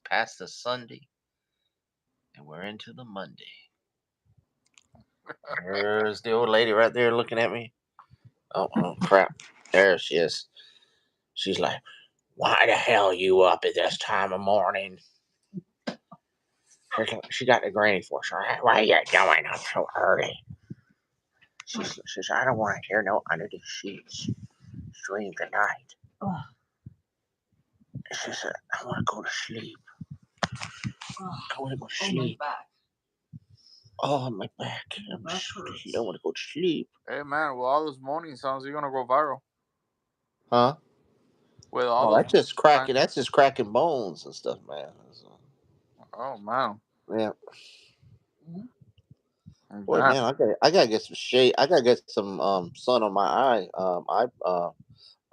past the Sunday, and we're into the Monday. There's the old lady right there looking at me. Oh crap! There she is. She's like, "Why the hell you up at this time of morning?" She got the granny voice. Why are you going up so early? She says, "I don't want to hear no under the sheets stream tonight." She said, "I want to go to sleep. I want to go to sleep." Oh, my back. I don't want to go to sleep. Hey man, with all those moaning sounds, you're gonna go viral. Huh? With all Oh, those. that's just cracking bones and stuff, man. So, Oh man. yeah. Boy, Damn. man, I gotta get some shade. I gotta get some sun on my eye. My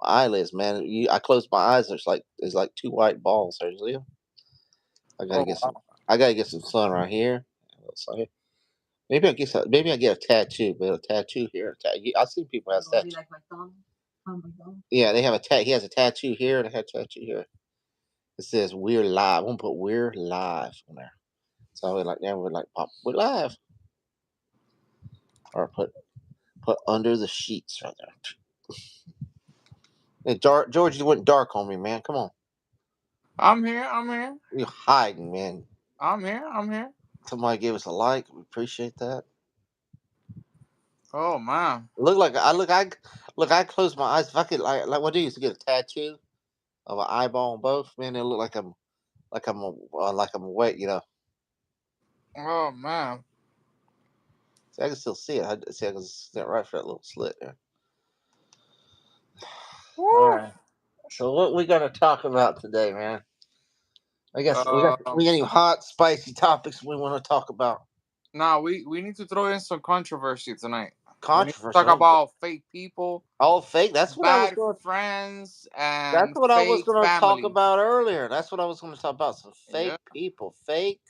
eyelids, man. I close my eyes. There's like two white balls. There, see 'em? I gotta Oh get some. wow. I gotta get some sun right here. Maybe maybe I get a tattoo, but a tattoo here. I've seen people have tattoos. Yeah, they have a tat. He has a tattoo here and I have a tattoo here. It says "We're live." I'm gonna put "We're live" on there. So we're like, yeah, we're like, pop, we're live, or put under the sheets right there. Hey, George, you went dark on me, man. Come on, I'm here. I'm here. you're hiding, man. I'm here. I'm here. Somebody gave us a like. We appreciate that. Oh man. Look like I close my eyes. If I could like what I do is to get a tattoo of an eyeball on both. Man, it look like I'm awake. You know, Oh man. see, I can still see it. I can see it right for that little slit there. All Woo. right. So what we gonna talk about today, man? I guess Uh, we got any hot, spicy topics we want to talk about? nah, we need to throw in some controversy tonight. We need to talk Controversial. about fake people, All fake. bad friends, That's and what I was fake going to talk family. about earlier. That's what I was going to talk about. Some Yeah, fake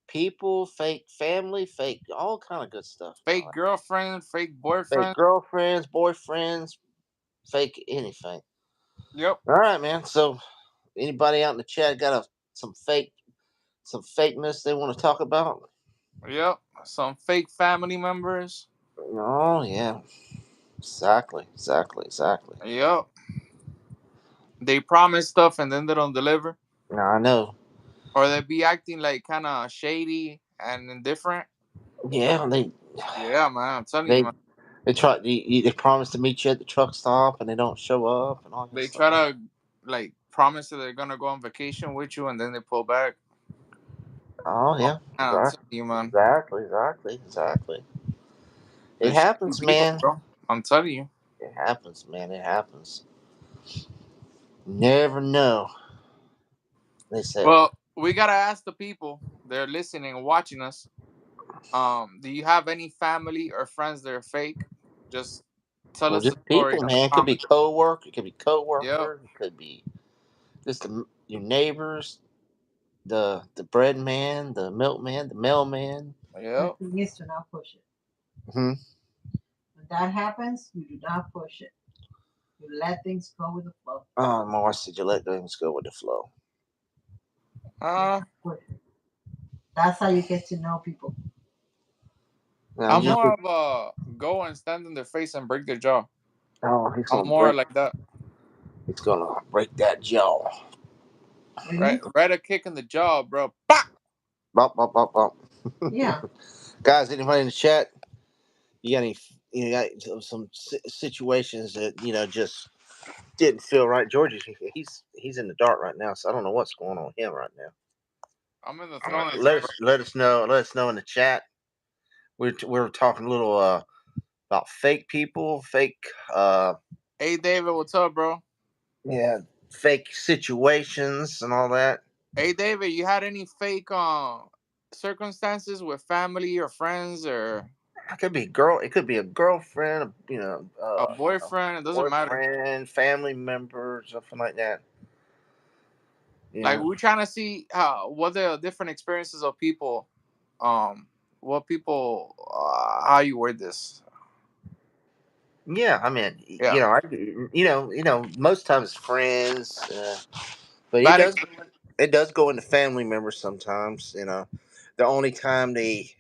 people, fake family, fake all kind of good stuff. fake girlfriend, fake Fake boyfriend. girlfriends, boyfriends, fake anything. Yep, All right, man. So anybody out in the chat got some fakeness they want to talk about? yep. Some fake family members. Oh yeah, exactly. Yep. They promise stuff and then they don't deliver, No, I know. or they be acting like kind of shady and indifferent. Yeah, Yeah, man. I'm telling you, they man. they promise to meet you at the truck stop and they don't show up and all that They stuff. try to like promise that they're gonna go on vacation with you and then they pull back. Oh Oh, yeah, man, I'm telling you, man. exactly. It They're shady happens, people, man. bro. I'm telling you. It happens, man. It happens. Never know. They said, Well, we gotta ask the people they're listening and watching us. Do you have any family or friends that are fake? Just tell well, us the just story people, on the man. It could be comment. co-work. It could be Yep. co-worker. It could be just your neighbors, the bread man, the milkman, the mailman. Yep. Hmm. Oh, Marcy, you let things go with the flow. Uh, Now I'm you just more of a go and stand in their face and break their jaw. oh, I'm more like that. he's gonna break that jaw. Right a kick in the jaw, bro. Bah! Bump, bump, bump, bump. Guys, anybody in the chat? You got any? You got some situations that just didn't feel right. George, he's in the dark right now, so I don't know what's going on with him right now. I'm in the throne. Let us know in the chat. We're talking a little about fake people, fake Hey, David, what's up, bro? yeah, fake situations and all that. Hey, David, you had any fake circumstances with family or friends or It could be a girl. It could be a girlfriend. a boyfriend? It doesn't matter. boyfriend, family member, something like that. Like Yeah, we're trying to see what the different experiences of people, what people, how you word this. yeah. I mean, Yeah, most times friends, but it bad does. It does go into family members sometimes. The only time they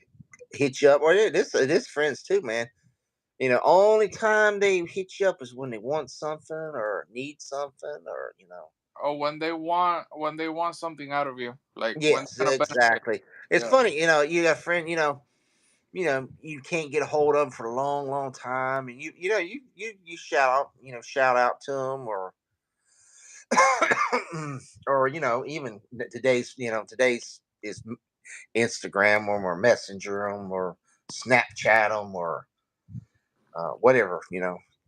hit you up, or it is friends too, man. Only time they hit you up is when they want something or need something, or Or when they want something out of you, like when Yes, they're gonna benefit. exactly. It's Yeah. funny, you got a friend, you can't get a hold of 'em for a long, long time, and you shout out to them, or or even today's is Instagram them, or Messenger them, or Snapchat them, or whatever,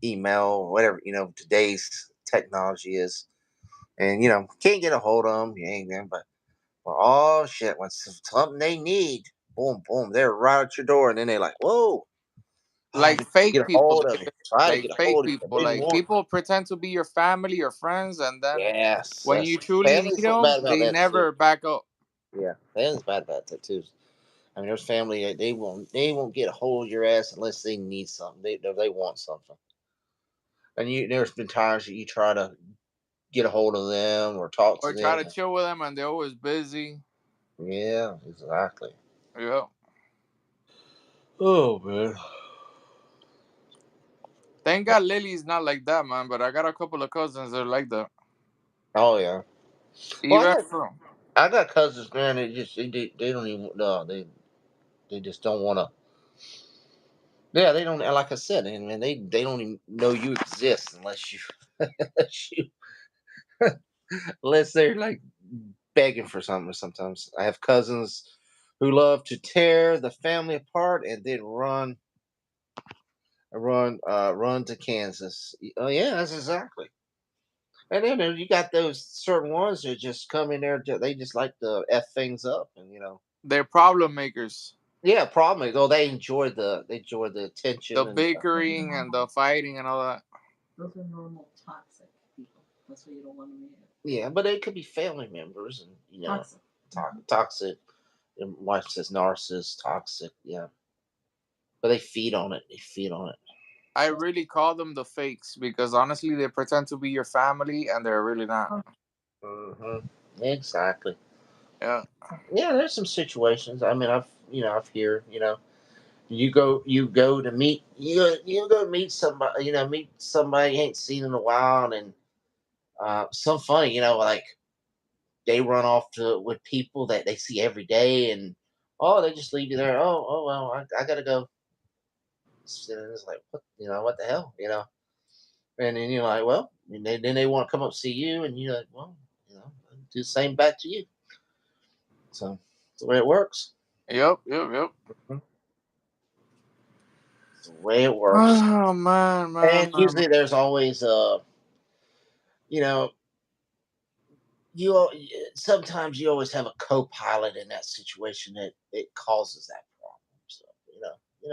email, whatever today's technology is, and can't get a hold of them. You ain't them, but well, oh shit, when something they need, boom, boom, they're right at your door, and then they're like, whoa, oh, Like I've been trying to fake get a people, hold of you, try to like get a fake hold of you, people, but didn't like want. people pretend to be your family or friends, and then Yes, when you truly need family's them, bad about they that too. never back up. Yeah, family's bad about that too. I mean, there's family they won't get a hold of your ass unless they need something. They want something. And there's been times that you try to get a hold of them or talk to Or try them. to chill with them, and they're always busy. Yeah, exactly. Yeah. Oh man. Thank God Lily's not like that, man. But I got a couple of cousins that are like that. Oh yeah. Well, Even from I got cousins, man. They don't even no they just don't want to. Yeah, they don't. Like I said, and man, they don't even know you exist unless you unless you unless they're like begging for something. Sometimes I have cousins who love to tear the family apart and then run to Kansas. Oh yeah, that's exactly. And then you got those certain ones that just come in there. They just like to f things up, and they're problem makers, yeah. Problem is, oh, they enjoy the the attention and stuff. Those are bickering and the normal. fighting and all that. Those are normal toxic people. That's what you don't want to meet. Yeah, but it could be family members, and Toxic. toxic. And wife says narcissist, toxic. Yeah, but they feed on it. They feed on it. I really call them the fakes because honestly, they pretend to be your family and they're really not. Hmm. Exactly. Yeah, Yeah, there's some situations. I mean, I've heard, you go to meet you go meet somebody, meet somebody you ain't seen in a while, and some funny, like they run off to with people that they see every day, and oh, they just leave you there. Oh well, I gotta go. And it's like what the hell, and then you're like, well, and then they want to come up see you, and you're like, well, do the same back to you. So that's the way it works. yep. Mhm. It's the way it works. Oh And man. usually there's always you know, sometimes you always have a co-pilot in that situation that it causes that problem. So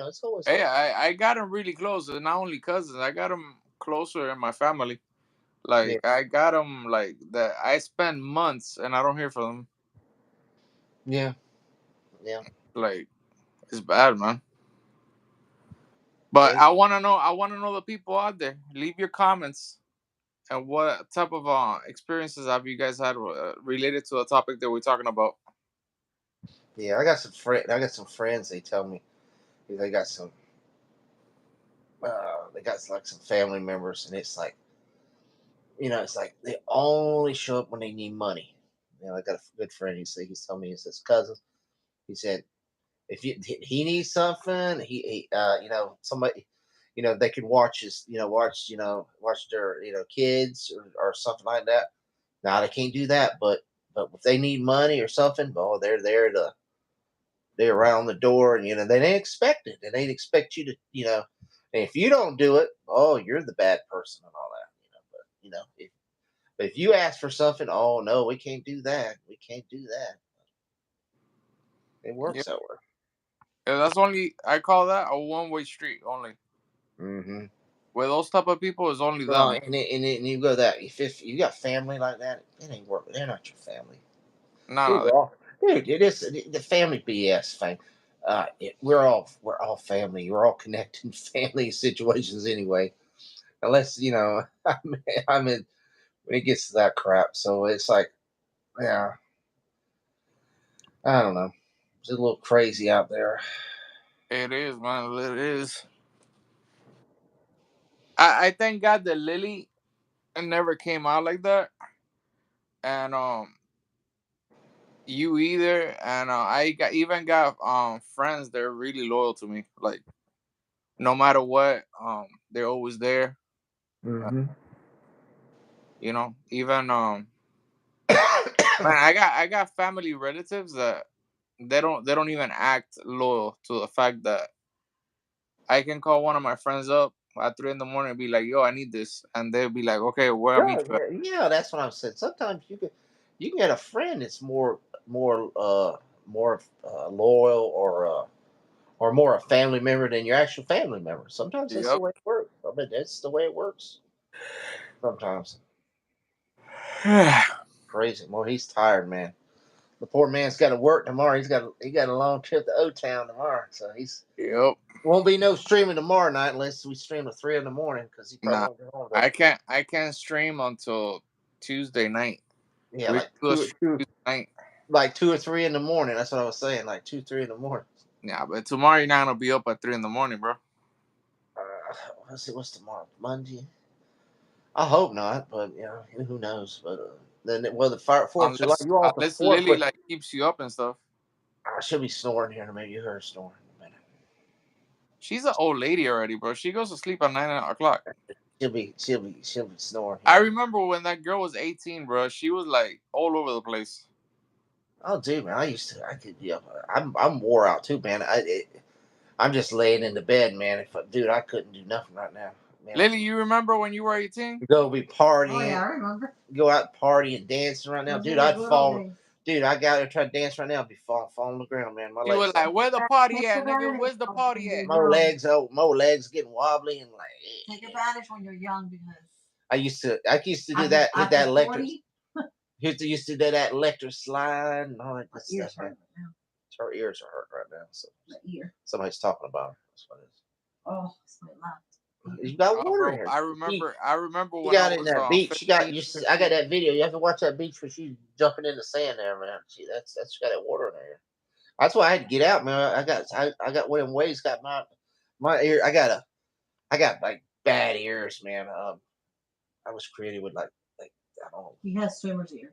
it's always Hey, like I got them really close. And not only cousins, I got them closer in my family. Like yeah, I got them like that. I spend months and I don't hear from them. yeah, yeah. Like it's bad, man. But It's, I want to know the people out there. Leave your comments and what type of experiences have you guys had related to the topic that we're talking about. yeah, I got some friends. They tell me they got like some family members, and it's like they only show up when they need money. I got a good friend. He's telling me, he says, cousin. He said, if he needs something, somebody, they can watch their kids, or something like that. Now they can't do that, but if they need money or something, oh, they're around the door, and they ain't expect it, and they expect you to, and if you don't do it, oh, you're the bad person and all that, but if you ask for something, oh no, we can't do that, we can't do that. It Yeah, works that way. that's only I call that a one-way street. Only Hmm. with those type of people is only Well, them. and you go that if you got family like that, it ain't working. They're not your family, dude. No, Dude, it is the family BS thing. We're all family. We're all connected in family situations anyway. Unless I mean when it gets to that crap. So it's like, yeah. I don't know. It's a little crazy out there. It is, man. It is. I thank God that Lily never came out like that, and you either, and even got friends that are really loyal to me. Like no matter what, they're always there. Mm-hmm. You know, even man, I got family relatives that they don't even act loyal to the fact that I can call one of my friends up at 3 in the morning and be like, "Yo, I need this," and they'll be like, "Okay, where I Yeah, meet you at?" yeah, that's what I'm saying. Sometimes you can get a friend that's more loyal or more a family member than your actual family member. Sometimes that's the Yep. way it works. I mean, that's the way it works. Sometimes crazy. Well, he's tired, man. The poor man's got to work tomorrow. He got a long trip to O Town tomorrow, so he's Yep. won't be no streaming tomorrow night unless we stream at 3 in the morning because he probably Nah, won't get home. I can't stream until Tuesday night. Yeah, We like do a stream Tuesday night. like 2 or 3 in the morning. That's what I was saying. Like 2, 3 in the morning. Yeah, but tomorrow you're not gonna be up at 3 in the morning, bro. What's tomorrow? Monday. I hope not, but who knows? But then, well, the 4th of July, Unless you off the unless fourth, Lily but like keeps you up and stuff. I should be snoring here. Maybe you heard her snoring in a minute. She's an old lady already, bro. She goes to sleep at 9 o'clock. She'll be snoring I here. remember when that girl was 18, bro. She was like all over the place. Oh, dude, man, I could, I'm wore out too, man. I'm just laying in the bed, man. Dude, I couldn't do nothing right now, man. Lily, you remember when you were 18? Go be partying. Oh yeah, I remember. Go out partying, dancing right now, Those dude. were the I'd good old fall. days. Dude, I got to try to dance right now. I'd be falling on the ground, man. My You were legs, like, "Where the party at, nigga? Where's the party at?" my legs getting wobbly and like. Take advantage when you're young because I used to do that, hit that after electric. 40, Used to do that electric slide and all that my good ears stuff. Man. hurt right now. Her ears are hurt right now. So My ear. somebody's talking about her. That's what it is. Oh, it's my left. You got water in Bro, here. I remember She when I got in was that beach. She got 15. you. I got that video. You have to watch that beach where she's jumping in the sand there, man. She got that water in there. That's why I had to get out, man. I got one of them waves. Got my ear. I got like bad ears, man. I was created with like I don't know. He has swimmer's ears.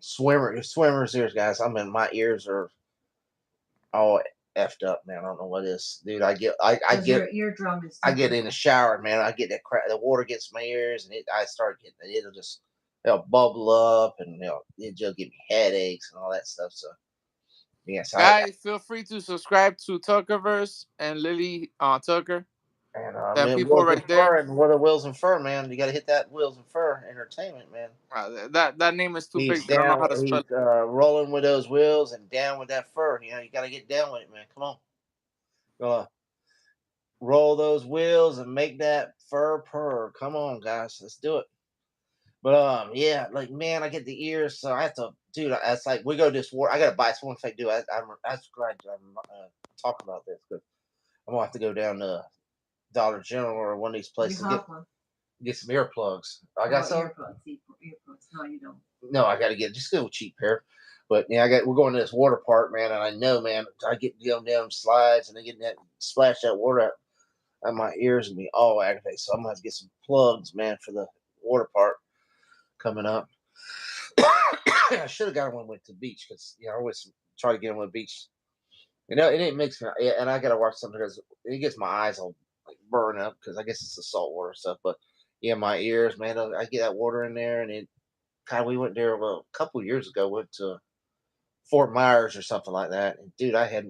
Swimmer's ears, guys. I mean, my ears are all effed up, man. I don't know what it is, dude. I get Your eardrum is. I get in the shower, man. I get that crap. The water gets my ears, and I start getting it. It'll bubble up, and it'll just give me headaches and all that stuff. So yes, Guys, feel free to subscribe to Tuckerverse and Lily Tucker. and That man, people Wheels right and Fur there. and what are Wheels and Fur, man? You got to hit that Wheels and Fur Entertainment, man. That name is too He's big. I don't know down. how to spell He's it. rolling with those wheels and down with that fur. You got to get down with it, man. Come on, roll those wheels and make that fur purr. Come on, guys, let's do it. But yeah, like man, I get the ears, so I have to, dude. It's like we go to this war. I gotta buy someone if I do. I'm glad I'm talking about this because I'm gonna have to go down to Dollar General or one of these places You have one. get some earplugs. I got some. Earplugs. No, you don't. No, I gotta get just a cheap pair. But yeah, we're going to this water park, man, and I know, man, I get down slides and I get that splash that water out my ears and be all aggravated. So I'm gonna have to get some plugs, man, for the water park coming up. I should have got one with the beach because I always try to get on the beach. It makes me, and I gotta watch something because it gets my eyes all like burn up because I guess it's the salt water stuff. But yeah, my ears, man, I get that water in there, and God, we went there a couple of years ago. Went to Fort Myers or something like that, and dude, I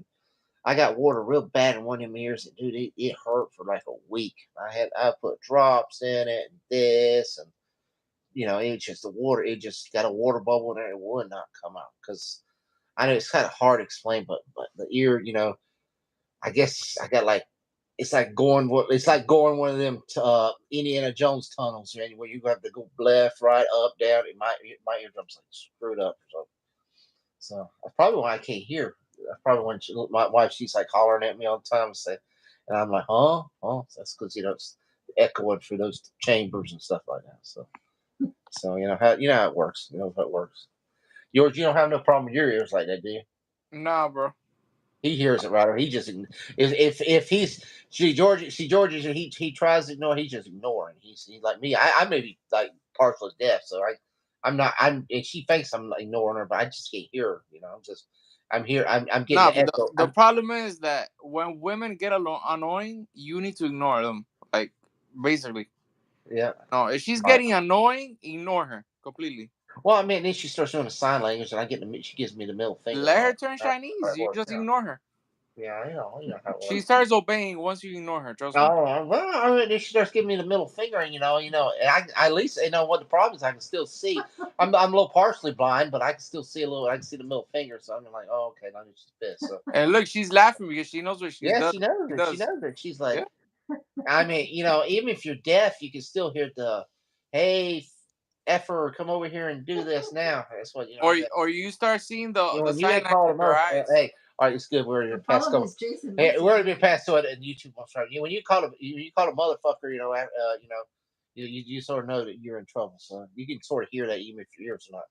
got water real bad in one of them ears, and dude, it hurt for like a week. I put drops in it and this and it's just the water. It just got a water bubble in there. It would not come out because I know it's kind of hard to explain, but the ear, I guess I got like it's like going one of them Indiana Jones tunnels, man, where you have to go left, right, up, down. My eardrums like screwed up or something. So that's probably why I can't hear. That's probably when my wife she's like hollering at me all the time and I'm like, huh, oh, that's because it's echoing through those chambers and stuff like that. So how it works. You know how it works. Yours, you don't have no problem with your ears like that, do you? Nah, bro. He hears it right, or he just if he's George he tries to ignore, he's just ignoring. He's like me. I may be like partially deaf, so I'm not. And she thinks I'm ignoring her, but I just can't hear her. I'm here. I'm getting Nah, the but echo. the problem is that when women get annoying, you need to ignore them. Like, basically. Yeah. No, if she's Right. getting annoying, ignore her completely. Well, I mean, then she starts doing the sign language, and she gives me the middle finger. Let her turn That's how Chinese. it You works just out. ignore her. Yeah, I know how it She works. starts obeying once you ignore her. Trust me. Oh, well, I mean, then she starts giving me the middle finger, and and I at least what the problem is. I can still see. I'm a little partially blind, but I can still see a little. I can see the middle finger, so I'm like, oh, okay, now she's pissed. So And look, she's laughing because she knows what she yeah, does. she knows She it. She does. knows it. She's Yeah. like, I mean, even if you're deaf, you can still hear the, hey, effer, come over here and do this now. That's what Or you start seeing the When you sign get called a language with her mother, eyes. hey, all right, it's good. We're The gonna pass problem go. is Jason. Hey, we're gonna be past to it in YouTube. I'm sorry. When you call a motherfucker, you sort of know that you're in trouble. So you can sort of hear that even if your ears are not.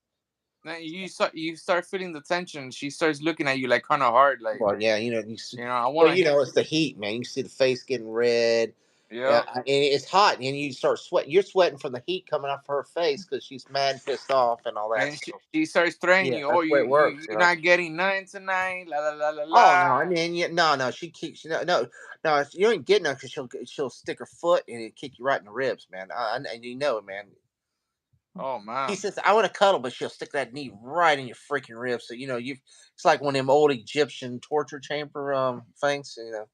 Then you start feeling the tension. She starts looking at you like kind of hard, like Well, yeah, I want to hit. it's the heat, man. You see the face getting red. Yeah, Yeah. and it's hot, and you start sweating. You're sweating from the heat coming off her face because she's mad, and pissed off, and all that. And So, she starts threatening yeah, you. that's Oh, the way it works. you're not getting none tonight. La la la la Oh no, la. I mean, no. She keeps no. You ain't getting her because she'll stick her foot and it kick you right in the ribs, man. And man. Oh She man. says, "I want to cuddle," but she'll stick that knee right in your freaking ribs. So you, it's like one of them old Egyptian torture chamber things. So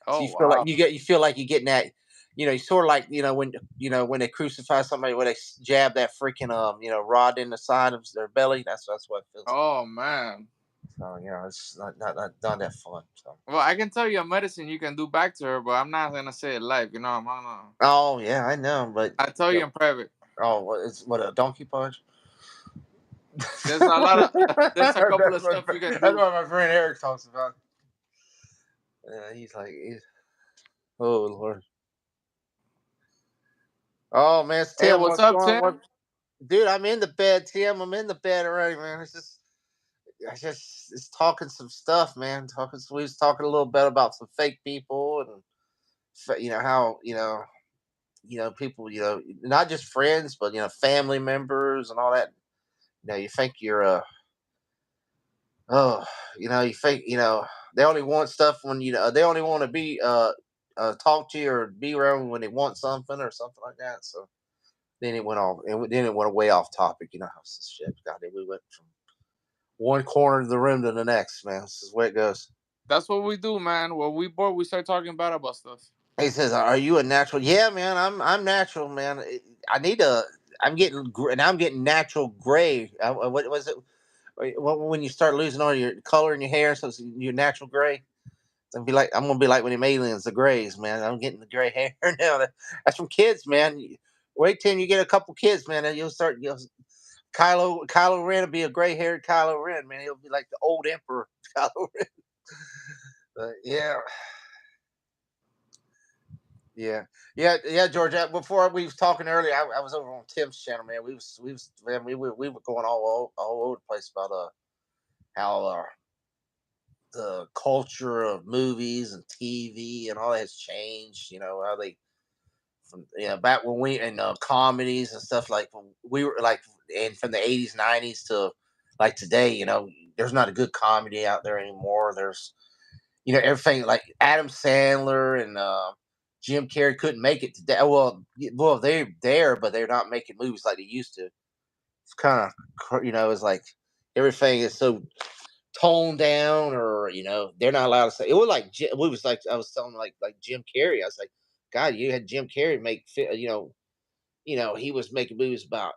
Oh wow. you feel like you're getting that. You sort of like when they crucify somebody where they jab that freaking rod in the side of their belly. That's what it feels like. Oh man. So it's not that fun. So. Well, I can tell you a medicine you can do back to her, but I'm not gonna say it live. I'm gonna. Oh yeah, I know, but I tell you in private. oh, what a donkey punch? There's a lot of. There's a couple of stuff you can That's do. what my friend Eric talks about. He's like, oh Lord. Oh man, it's Hey, Tim. what's What's up, going on? Tim? Dude, I'm in the bed, Tim. I'm in the bed already, man. It's talking some stuff, man. We was talking a little bit about some fake people and how people, not just friends, but family members and all that. You think you're oh, you think they only want stuff when they only want to be talk to you or be around when they want something or something like that. So then it went off, and then it went way off topic. You know how this shit. God, we went from one corner of the room to the next, man. This is where it goes. That's what we do, man. When we bored, we start talking bad about stuff. He says, "Are you a natural?" Yeah, man. I'm natural, man. I need to. And I'm getting natural gray. What was it? When you start losing all your color in your hair, so it's your natural gray. I'm gonna be like when them aliens, the grays, man. I'm getting the gray hair now. That's from kids, man. Wait till you get a couple kids, man, and Kylo Ren will be a gray haired Kylo Ren, man. He'll be like the old Emperor Kylo Ren. But yeah, yeah, George. Before we was talking earlier, I was over on Tim's channel, man. We were going all over the place about how the culture of movies and TV and all that has changed. How they from back when we and comedies and stuff like we were like and from the 80s 90s to like today. There's not a good comedy out there anymore. There's everything like Adam Sandler and Jim Carrey couldn't make it today. Well, they're there, but they're not making movies like they used to. It's kind of it's like everything is so toned down, or they're not allowed to say. It was like we was like I was telling like Jim Carrey. I was like, God, you had Jim Carrey make he was making movies about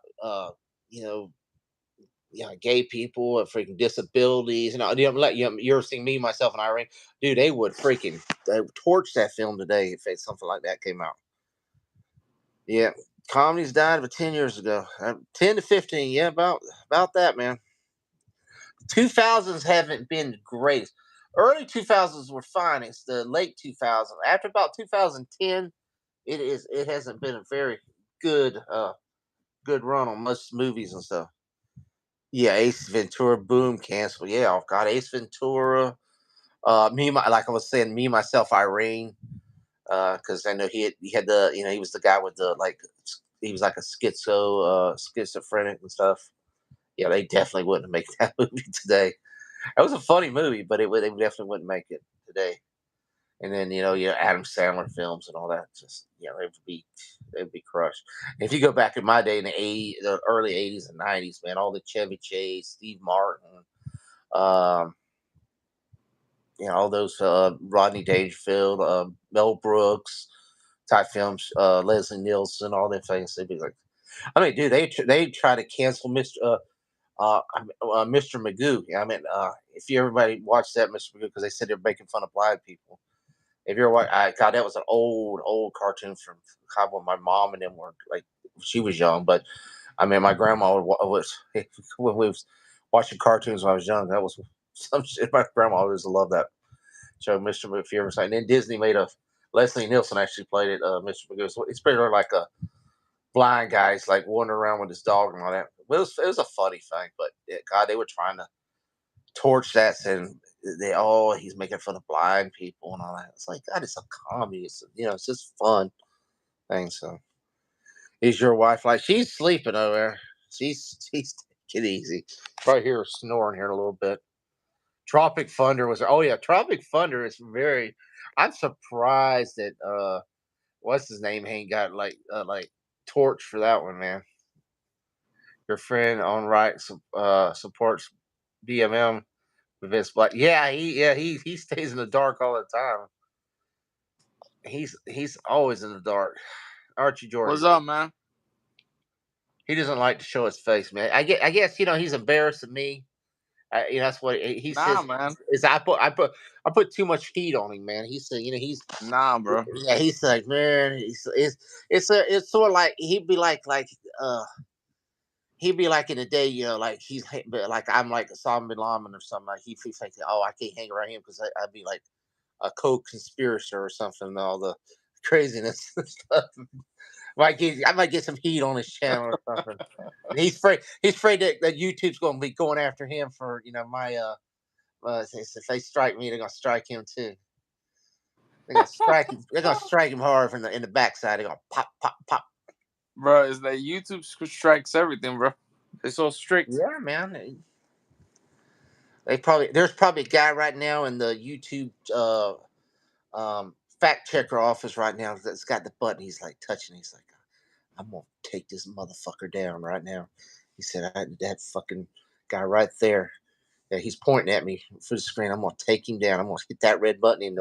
you know gay people and freaking disabilities and all. You ever seen Me, Myself, and Irene? Dude, they would freaking torch that film today if something like that came out. Yeah, comedies died about 10 years ago, 10 to 15. Yeah, about that, man. 2000s haven't been the greatest. Early 2000s were fine. It's the late 2000s. After about 2010, it hasn't been a very good good run on most movies and stuff. Yeah, Ace Ventura, boom, cancel. Yeah, oh God, Ace Ventura. Like I was saying, me myself, Irene. Because I know he had the he was the guy with the like he was like a schizophrenic and stuff. Yeah, they definitely wouldn't make that movie today. That was a funny movie, but they definitely wouldn't make it today. And then Adam Sandler films and all that. Just they'd be crushed. If you go back in my day in the early '80s and '90s, man, all the Chevy Chase, Steve Martin, um, all those Rodney Dangerfield, Mel Brooks type films, Leslie Nielsen, all them things. They'd be like, I mean, dude, they try to cancel Mr. Magoo. Yeah, I mean, if you everybody watched that Mr. Magoo because they said they're making fun of blind people. If you're what God, that was an old cartoon from God, when my mom and them were like, she was young, but I mean, my grandma was when we was watching cartoons when I was young. That was some shit. My grandma always loved that show, Mr. Magoo. If you ever saw it. And then Disney made a Leslie Nielsen actually played it, Mr. Magoo. So it's pretty like a blind guy's like wandering around with his dog and all that. It was a funny thing, but God, they were trying to torch that, saying he's making fun of blind people and all that. It's like God, it's a comedy. It's just fun thing. So, is your wife like she's sleeping over there? She's taking it easy. Probably hear her snoring here in a little bit. Tropic Thunder was. Oh yeah, Tropic Thunder is very. I'm surprised that what's his name ain't got like torch for that one, man. Your friend on right supports BMM with Vince Black. Yeah, he stays in the dark all the time. He's always in the dark. Archie Jordan. What's up, man? He doesn't like to show his face, man. I guess he's embarrassed of me. That's what he Nah, says. man. Is I put too much heat on him, man. He said, he's Nah, bro. yeah. He's like, man, it's sort of like uh he'd be like in the day, like but like I'm like Osama bin Laden or something. Like he's like, oh, I can't hang around him because I'd be like a co-conspirator or something. And all the craziness and stuff. I might get some heat on his channel or something. And he's afraid that YouTube's going to be going after him for my if they strike me, they're going to strike him too. They're going to strike him. They're going to strike him hard from the in the backside. They're going to pop, pop, pop. Bro, it's that YouTube strikes everything, bro. They're so strict. Yeah, man. There's probably a guy right now in the YouTube fact checker office right now that's got the button. He's like touching. He's like, I'm gonna take this motherfucker down right now. He said, that fucking guy right there. Yeah, he's pointing at me for the screen. I'm gonna take him down. I'm gonna hit that red button.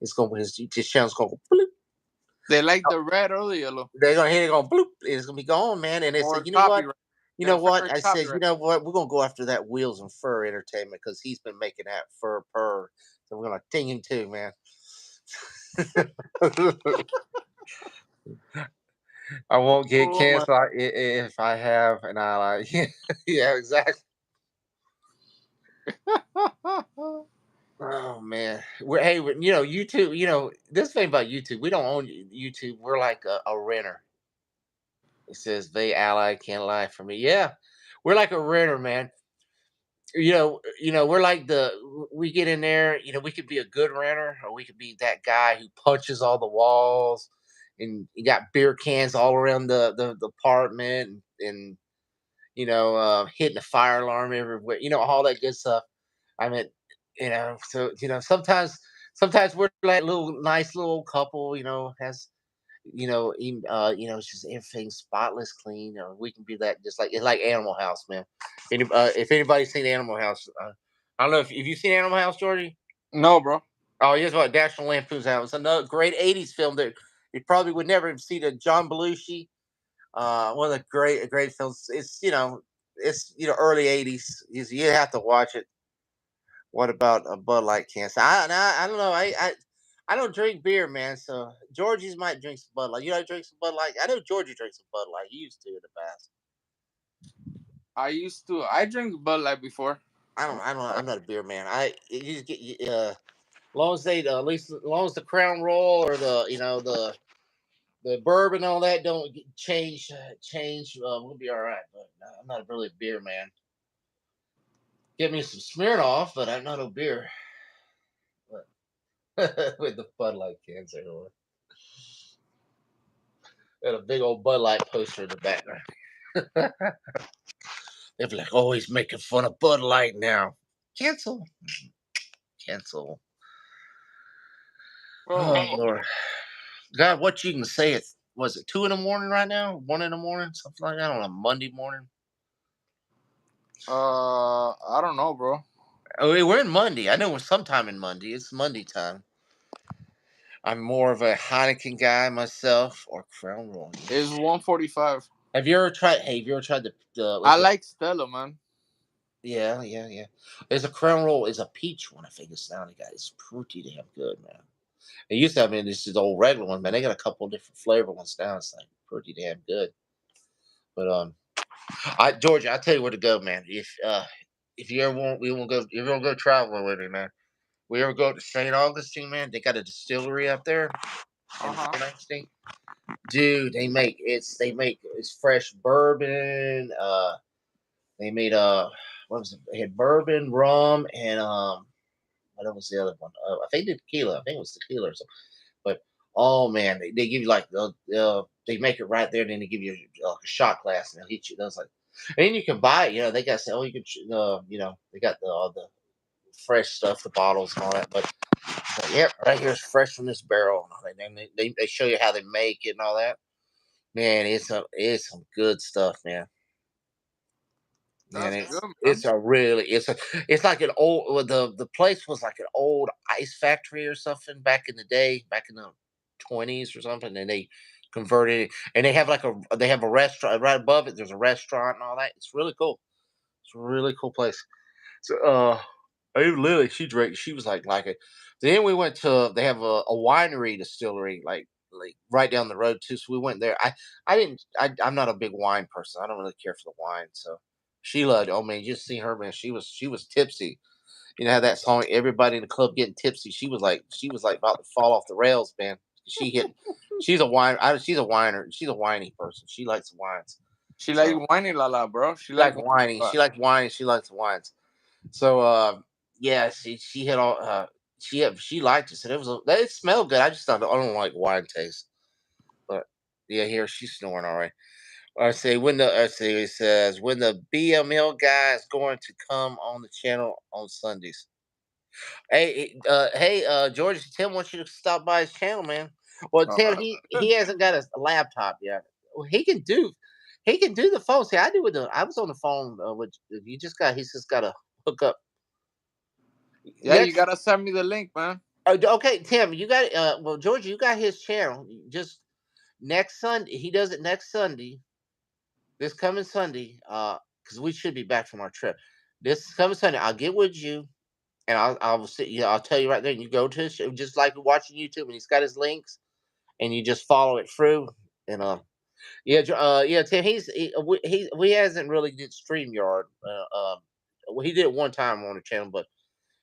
It's gonna his channel's gonna go bloop. They like the red or the yellow. They're gonna hit it, going bloop. It's gonna be gone, man. And it's Or like, you know what? copyright. You Their know what? favorite I said, you copyright. know what? We're gonna go after that Wheels and Fur Entertainment because he's been making that fur purr. So we're gonna ding him too, man. I won't get Oh, canceled if I have an ally. Yeah, exactly. Oh man, YouTube. This thing about YouTube, we don't own YouTube. We're like a renter. It says they ally can't lie for me. Yeah, we're like a renter, man. We're like we get in there. We could be a good renter, or we could be that guy who punches all the walls, and you got beer cans all around the apartment, and hitting the fire alarm everywhere. All that good stuff. I mean, so sometimes we're like a little nice little couple. Has it's just everything's spotless, clean. Or we can be that just like it's like Animal House, man. If anybody's seen Animal House, I don't know if you've seen Animal House, Georgie. No, bro. Oh, here's what National Lampoon's House. Another great '80s film that you probably would never see. The John Belushi, one of the great films. It's early '80s. You have to watch it. What about a Bud Light cancer? I don't know. I don't drink beer, man. So Georgie's might drink some Bud Light. You know, drink some Bud Light. I know Georgie drinks some Bud Light. He used to in the past. I drank Bud Light before. I'm not a beer man. You just get long as they at least as long as the Crown Royal or the bourbon and all that don't change. We'll be all right. But I'm not really a beer man. Get me some Smirnoff, but I'm not a beer. With the Bud Light cans everywhere. Got a big old Bud Light poster in the background. They're like, oh, he's making fun of Bud Light now. Cancel. Cancel. Oh, Lord. God, what you can say it was it 2 a.m. right now? 1 a.m, something like that on a Monday morning. I don't know, bro. Oh, we're in Monday. I know we're sometime in Monday. It's Monday time. I'm more of a Heineken guy myself, or Crown Royal. It's 1:45. Have you ever tried? Hey, have you ever tried I like Stella, man. Yeah. There's a Crown Royal. It's a peach one. I think it's now. It's pretty damn good, man. It used to have this is the old regular one, man. They got a couple of different flavor ones now. It's like pretty damn good. But Georgia, I tell you where to go, man. If you ever want, we won't go. If you want to go traveling with me, man. We ever go to St. Augustine, man? They got a distillery up there in St. Augustine. Dude, they make it's fresh bourbon. They made what was it? They had bourbon, rum, and what was the other one? I think tequila. I think it was tequila or something. But oh man, they give you like they make it right there, and then they give you a shot glass, and they'll hit you. That's like, and you can buy it. You know, they got you can they got the fresh stuff, the bottles and all that. But yeah, right here is fresh from this barrel. And they show you how they make it and all that. Man, it's some good stuff, man. Man, it's like an old the place was like an old ice factory or something back in the day, back in the 20s or something, and they converted it, and they have a restaurant right above it. There's a restaurant and all that. It's really cool. It's a really cool place. So I literally she was like it. Then we went to they have a winery distillery like right down the road too. So we went there. I'm not a big wine person. I don't really care for the wine. So she loved it. Oh man, you just see her, man. She was tipsy. You know how that song everybody in the club getting tipsy. She was like about to fall off the rails, man. She's a wine she's a whiner. She's a whiny person. She likes wines. She like whining la, bro. She like whining. She likes whining. She likes wines. So yeah, she had all she liked it. So they smelled good. I just thought I don't like wine taste. But yeah, here she's snoring all right. I say it says when the BML guy is going to come on the channel on Sundays. Hey, George, Tim wants you to stop by his channel, man. Well, Tim, he hasn't got a laptop yet. Well, he can do the phone. See, I was on the phone with he's just got to hook up. Yeah, you gotta send me the link, man. Okay, Tim, you got well, George, you got his channel. Just next Sunday, he does it next Sunday. This coming Sunday, because we should be back from our trip. This coming Sunday, I'll get with you, and I'll sit. I'll tell you right there. And you go to his show, just like watching YouTube, and he's got his links, and you just follow it through. And yeah, Tim, he hasn't really did StreamYard. Well, he did it one time on the channel, but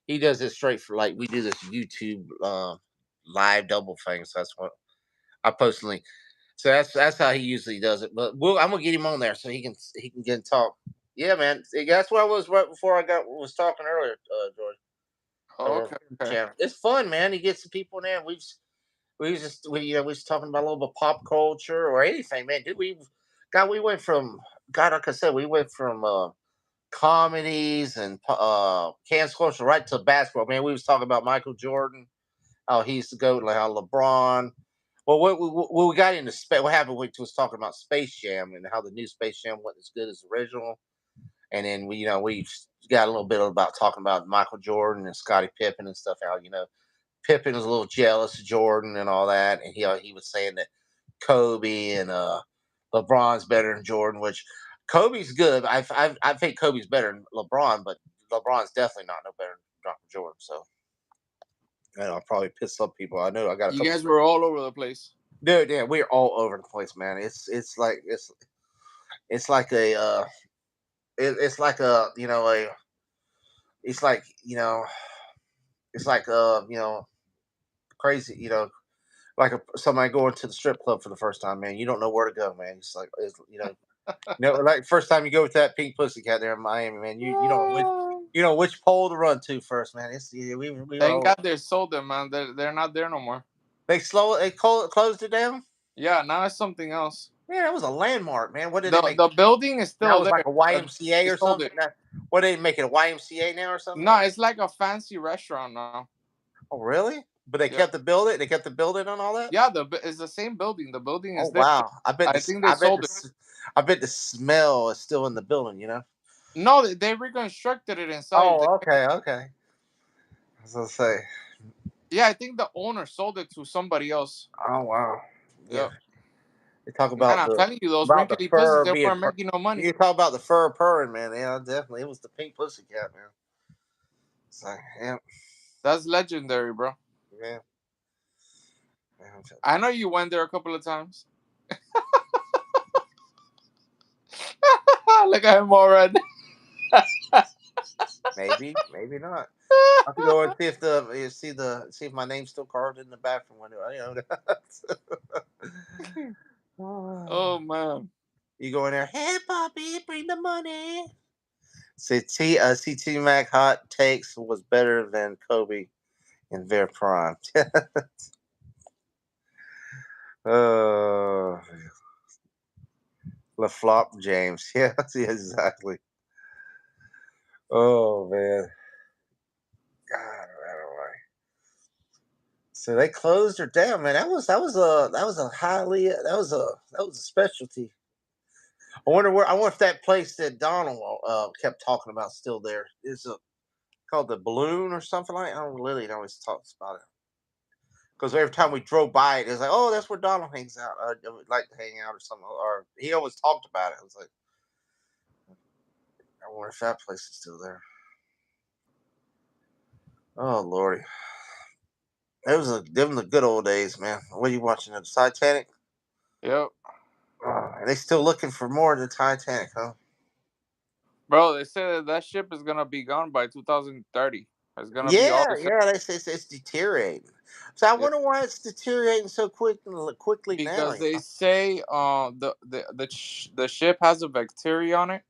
he does it straight for like we do this YouTube live double thing. So that's what I post a link. So that's how he usually does it. But I'm gonna get him on there so he can get and talk. Yeah, man. See, that's where I was right before I was talking earlier, George. Okay. It's fun, man. He gets some people in there. We was talking about a little bit of pop culture or anything, man. Dude, we went from like I said, we went from comedies and cancel culture right to basketball. Man, we was talking about Michael Jordan, how he used to go, like how LeBron. Well, we got into space. What happened? We was talking about Space Jam and how the new Space Jam wasn't as good as the original. And then we got a little bit about talking about Michael Jordan and Scottie Pippen and stuff. How Pippen was a little jealous of Jordan and all that, and he was saying that Kobe and LeBron's better than Jordan, which Kobe's good. I think Kobe's better than LeBron, but LeBron's definitely not no better than Jordan. So I'll probably piss some people. I know I got. You guys were all over the place. Dude, yeah, we're all over the place, man. It's like it's like a it's like a it's like it's like crazy like somebody going to the strip club for the first time, man. You don't know where to go, man. It's like like first time you go with that pink pussycat there in Miami, man. You which pole to run to first, man. We Thank were God they sold them, man. They're not there no more. they closed it down. Yeah, now it's something else. Yeah, it was a landmark, man. What did they make? The building is That still was there. like a YMCA They or sold something. it. What did they make it a YMCA now or something? No, it's like a fancy restaurant now. Oh, really? But they Yeah. kept the building. They kept the building and all that. Yeah, it's the same building. The building Oh is there. wow! I bet. I think they sold it. I bet the smell is still in the building. You know. No, they reconstructed it inside. Oh, okay. I was gonna say. Yeah, I think the owner sold it to somebody else. Oh wow. Yeah. Yep. They talk Man, about I'm telling you, those the wrinkly pussies, fur they being. weren't making no money. You talk about the fur purring, man. Yeah, definitely. It was the pink pussycat, man. It's like, yeah, That's legendary, bro. yeah. I know you went there a couple of times. Look at him already. Maybe not. I have to go and see if my name's still carved in the bathroom window. Oh man. You go in there, hey Poppy, bring the money. CT Mac hot takes was better than Kobe in their prime. Oh, LaFlop James. Yeah, exactly. Oh man. God, I don't know. So they closed her down, man. That was a specialty. I wonder if that place that Donald kept talking about still there is called the Balloon or something like. I don't know, Lily always talks about it because every time we drove by it, it's like, oh, that's where Donald hangs out. I would like to hang out or something. Or he always talked about it. I was like, I wonder if that place is still there. Oh lordy, them the good old days, man. What are you watching? The Titanic? Yep. Are they still looking for more of the Titanic, huh? Bro, they said that ship is gonna be gone by 2030. It's gonna be all Yeah, the ship. yeah. They say it's deteriorating. So I Yeah. wonder why it's deteriorating so quickly now. Because they say the ship has a bacteria on it.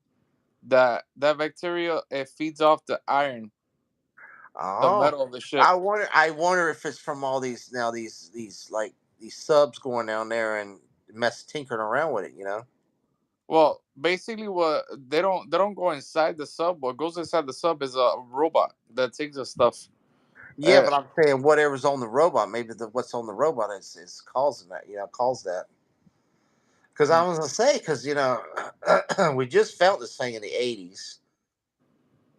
That bacteria, it feeds off the iron, the Oh, metal of the ship. I wonder if it's from all these now these subs going down there and tinkering around with it. You know. Well, basically, what they don't go inside the sub. What goes inside the sub is a robot that takes the stuff. Yeah, Uh, but I'm saying whatever's on the robot, maybe what's on the robot is causing that. You know, caused that. Because I was gonna say, because we just felt this thing in the '80s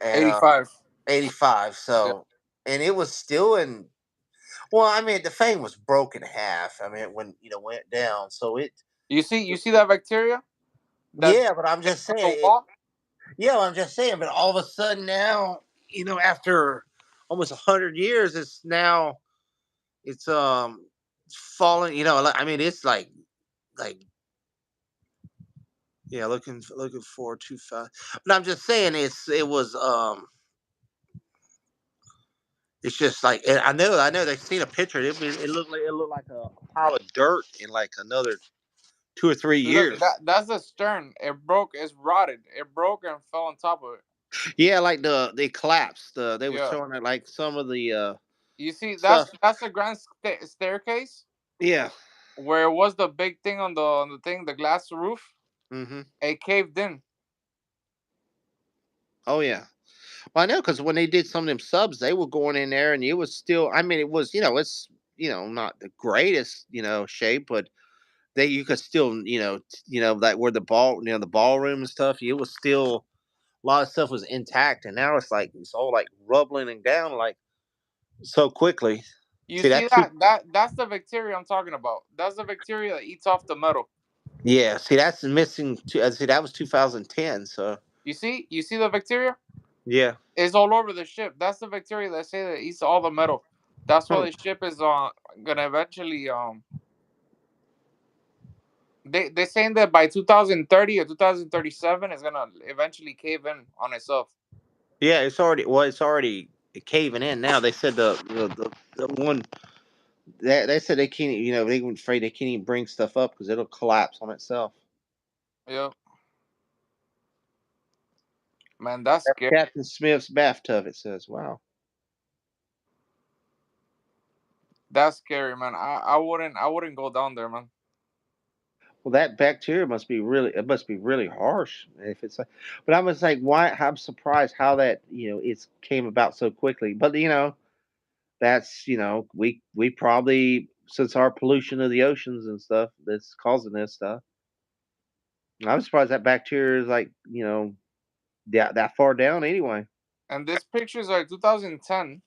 and 85. '85. Yeah. So, and it was still in. Well, I mean, the thing was broken in half. I mean, when went down. So it. You see that bacteria that Yeah, but I'm just on saying the it. wall. Yeah, I'm just saying. But all of a sudden now, after almost 100 years, it's falling. I mean, it's like yeah, looking for too fast. But I'm just saying it's just like and I know they've seen a picture. It looked like a pile of dirt in like another 2 or 3 years. Look, that's the stern. It broke. It's rotted. It broke and fell on top of it. Yeah, like they collapsed. They were Yeah. showing it like some of the You see, stuff. that's a grand staircase Yeah. where it was the big thing on the thing, the glass roof. Hmm. It caved in. Oh yeah. Well, I know because when they did some of them subs, they were going in there, and it was still. I mean, it was it's not the greatest shape, but you could still that where the ballroom and stuff. It was still a lot of stuff was intact, and now it's all like rubbling and down like so quickly. You See see that too? that's the bacteria I'm talking about. That's the bacteria that eats off the metal. Yeah. See that's missing. See that was 2010. So You see the bacteria? yeah. It's all over the ship. That's the bacteria that say that eats all the metal. That's why Hmm. the ship is gonna eventually they saying that by 2030 or 2037 it's gonna eventually cave in on itself. Yeah. It's already caving in now. They said the one. They said they can't. They were afraid they can't even bring stuff up because it'll collapse on itself. Yeah. Man, that's scary. Captain Smith's bathtub. It says, "Wow." That's scary, man. I wouldn't go down there, man. Well, that bacteria must be really. It must be really harsh if it's. But I was like, why? I'm surprised how that it's came about so quickly. But that's we probably since our pollution of the oceans and stuff that's causing this stuff. I'm surprised that bacteria is like that far down anyway. And these pictures are 2010.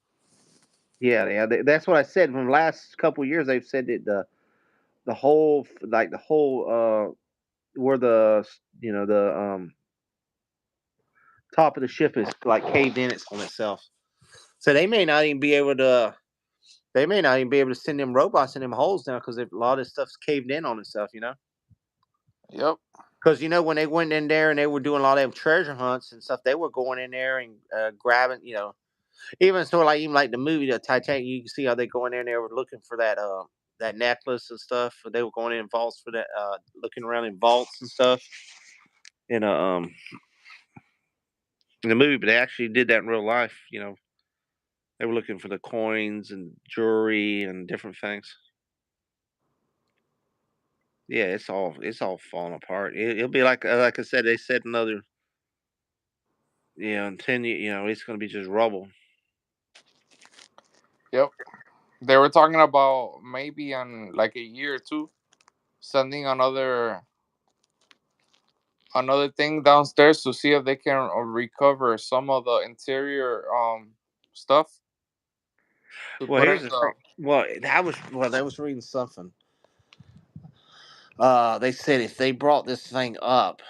Yeah, yeah, that's what I said. From the last couple of years, they've said that the whole like the whole where the top of the ship is like caved in on itself. So they may not even be able to. They may not even be able to send them robots in them holes now because a lot of this stuff's caved in on itself. Yep. Because when they went in there and they were doing a lot of them treasure hunts and stuff, they were going in there and grabbing. Even sort of like even like the movie the Titanic, you can see how they go in there and they were looking for that necklace and stuff. They were going in vaults for that, looking around in vaults and stuff. In a in the movie, but they actually did that in real life. They were looking for the coins and jewelry and different things. Yeah, it's all falling apart. It'll be like I said. They said another in 10 years. It's going to be just rubble. Yep. They were talking about maybe in like a year or two sending another thing downstairs to see if they can recover some of the interior stuff to Well, put in here's the the. thing. They was reading something. They said if they brought this thing up,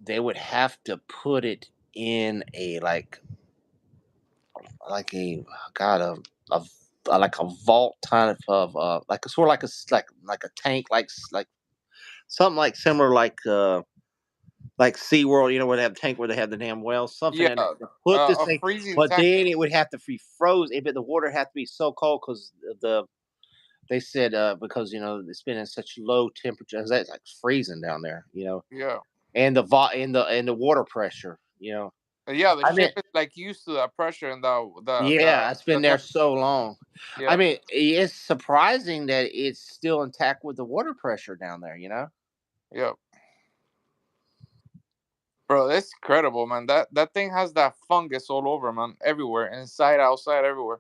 they would have to put it in a like a God like a vault kind of like a sort of like a tank like something like similar like SeaWorld, where they have a tank where they have the damn wells, something Yeah, in it to put this a thing, freezing but tank. then it would have to be frozen. But the water had to be so cold because they said because it's been in such low temperatures that it's like freezing down there, Yeah. and the water pressure, Yeah, the I mean, ship is like used to that pressure and yeah, it's been the there temp. so long. I Yep. mean, it's surprising that it's still intact with the water pressure down there, Yep. Bro, that's incredible, man. That thing has that fungus all over, man, everywhere, inside, outside, everywhere.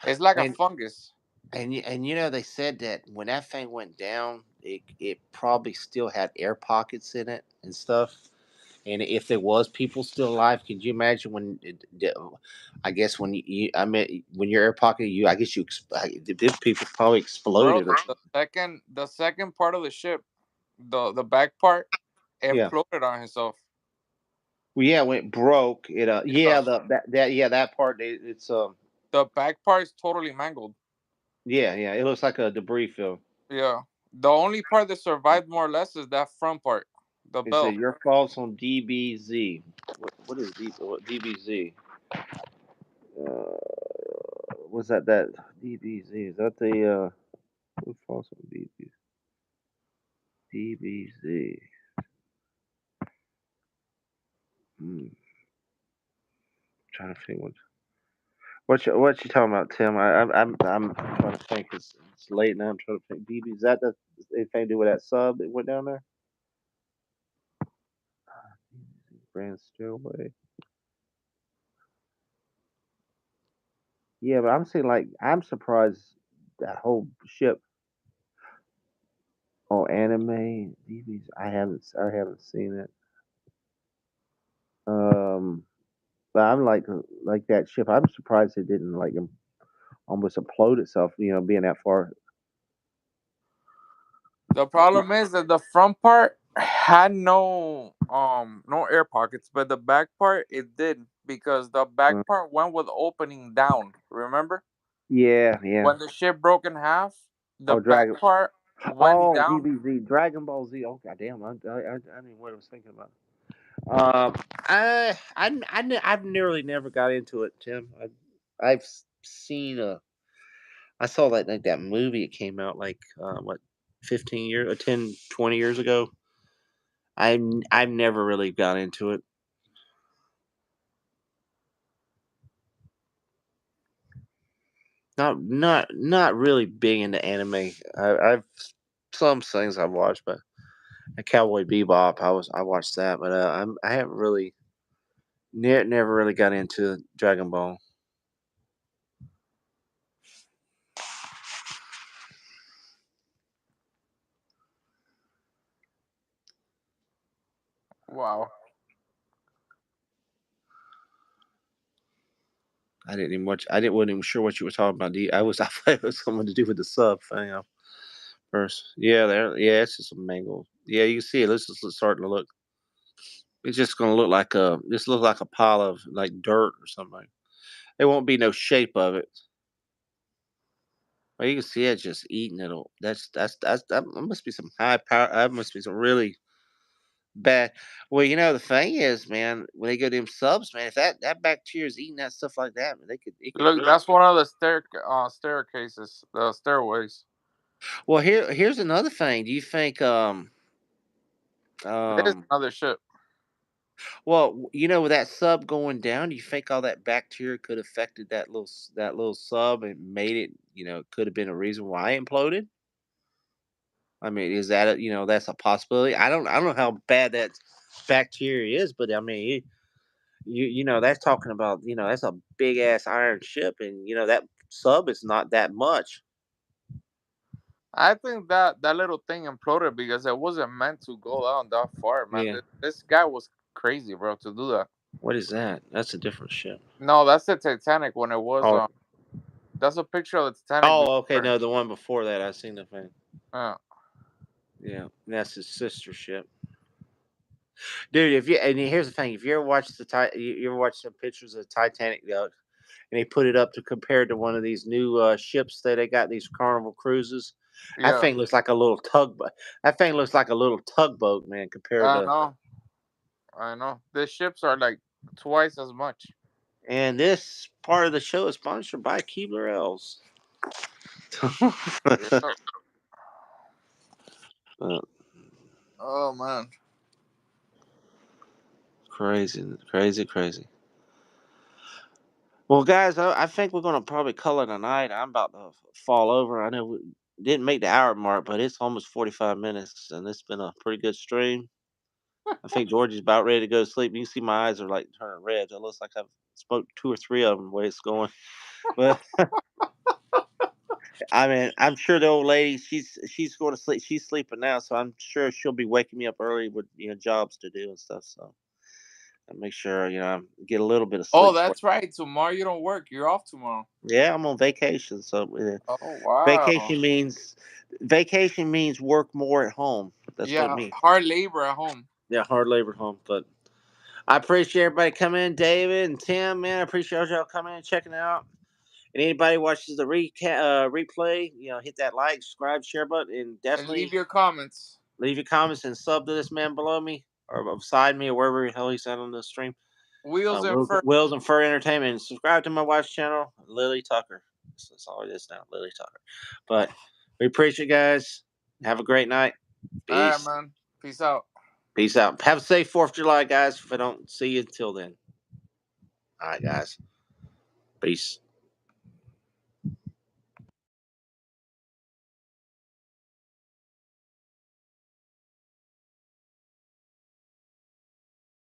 It's like a and fungus. and they said that when that thing went down, it probably still had air pockets in it and stuff. And if there was people still alive, could you imagine when? I guess I mean, when your air pocket, I guess these people probably Bro, exploded or the second part of the ship, the back part, yeah. imploded on itself. Well, yeah, when it broke, Yeah. that part it's The back part is totally mangled. yeah, it looks like a debris field. Yeah. The only part that survived more or less is that front part, the It said bell. your faults on DBZ. What is DBZ? Was that DBZ? Is that the what falls on DBZ? DBZ. Hmm. Trying to think what you talking about, Tim? I'm trying to think. It's late now. I'm trying to think. DB is that anything to do with that sub that went down there? Grand Stairway. Yeah, but I'm saying like I'm surprised that whole ship. Oh, anime DBs. I haven't seen it. Um, but I'm like that ship. I'm surprised it didn't like almost implode itself. Being that far. The problem is that the front part had no air pockets, but the back part it did because the back Uh, part went with opening down. Remember yeah, yeah. when the ship broke in half, the Oh, back Dragon. part went Oh, down. DBZ, Dragon Ball Z. Oh, goddamn! I didn't know what I was thinking about. Um, I've nearly never got into it, Tim. I've seen I saw that movie. It came out like what 15 years or 10, 20 years ago. I've never really got into it. Not really big into anime. I've some things I've watched, but Cowboy Bebop, I watched that, but I haven't really never really got into Dragon Ball. Wow. I didn't even watch. I didn't wasn't even sure what you were talking about. I thought it was something to do with the sub thing. First, yeah, there, yeah, it's just a mango. Yeah, you can see it. It's starting to look. It's just gonna look like a. Just look like a pile of like dirt or something. There won't be no shape of it. Well, you can see it just eating it. That must be some high power. That must be some really bad. Well, the thing is, man, when they go to them subs, man, if that bacteria is eating that stuff like that, man, it could Look, really. that's one of the staircases, the stairways. Well, here's another thing. Do you think There's um another ship. well, with that sub going down, do you think all that bacteria could have affected that little sub and made it, could have been a reason why it imploded? I mean, is that that's a possibility? I don't know how bad that bacteria is, but I mean, that's talking about, that's a big ass iron ship, and that sub is not that much. I think that little thing imploded because it wasn't meant to go down that far, man. Yeah. This guy was crazy, bro, to do that. What is that? That's a different ship. No, that's the Titanic when it was. Oh, That's a picture of the Titanic oh, okay. before. No, the one before that, I seen the thing. Uh, Yeah, that's his sister ship. Dude, if you and here's the thing, if you ever watch you ever watch some pictures of the Titanic, and they put it up to compare to one of these new ships that they got, these Carnival cruises. That yeah, thing looks like a little tugboat. That thing looks like a little tugboat, man, compared I to. know, I know. The ships are like twice as much. And this part of the show is sponsored by Keebler Elves. Yeah. Uh, Oh man. Crazy, crazy, crazy. Well, guys, I think we're gonna probably call it a night. I'm about to fall over. I know we didn't make the hour mark, but it's almost 45 minutes, and it's been a pretty good stream. I think Georgie's about ready to go to sleep. You can see my eyes are like turning red. It looks like I've smoked 2 or 3 of them. The way it's going, but I mean, I'm sure the old lady, she's going to sleep. She's sleeping now, so I'm sure she'll be waking me up early with jobs to do and stuff. So I make sure I get a little bit of Oh, sleep. that's right. Tomorrow you don't work. You're off tomorrow. Yeah, I'm on vacation, so Oh wow. vacation means work more at home. That's what it Yeah, means. hard labor at home. Yeah, hard labor at home. But I appreciate everybody coming in, David and Tim. Man, I appreciate y'all coming in and checking it out. And anybody watches the replay, hit that like, subscribe, share button, and And leave definitely your comments. leave your comments and sub to this man below me or beside me or wherever the hell he's at on the stream. Wheels and fur. Wills and Fur Entertainment. And subscribe to my wife's channel, Lily Tucker. That's all it is now, Lily Tucker. But we appreciate you guys. Have a great night. All right, Peace. man. Peace out. Peace out. Have a safe 4th of July, guys. If I don't see you until then. All right, guys. Peace.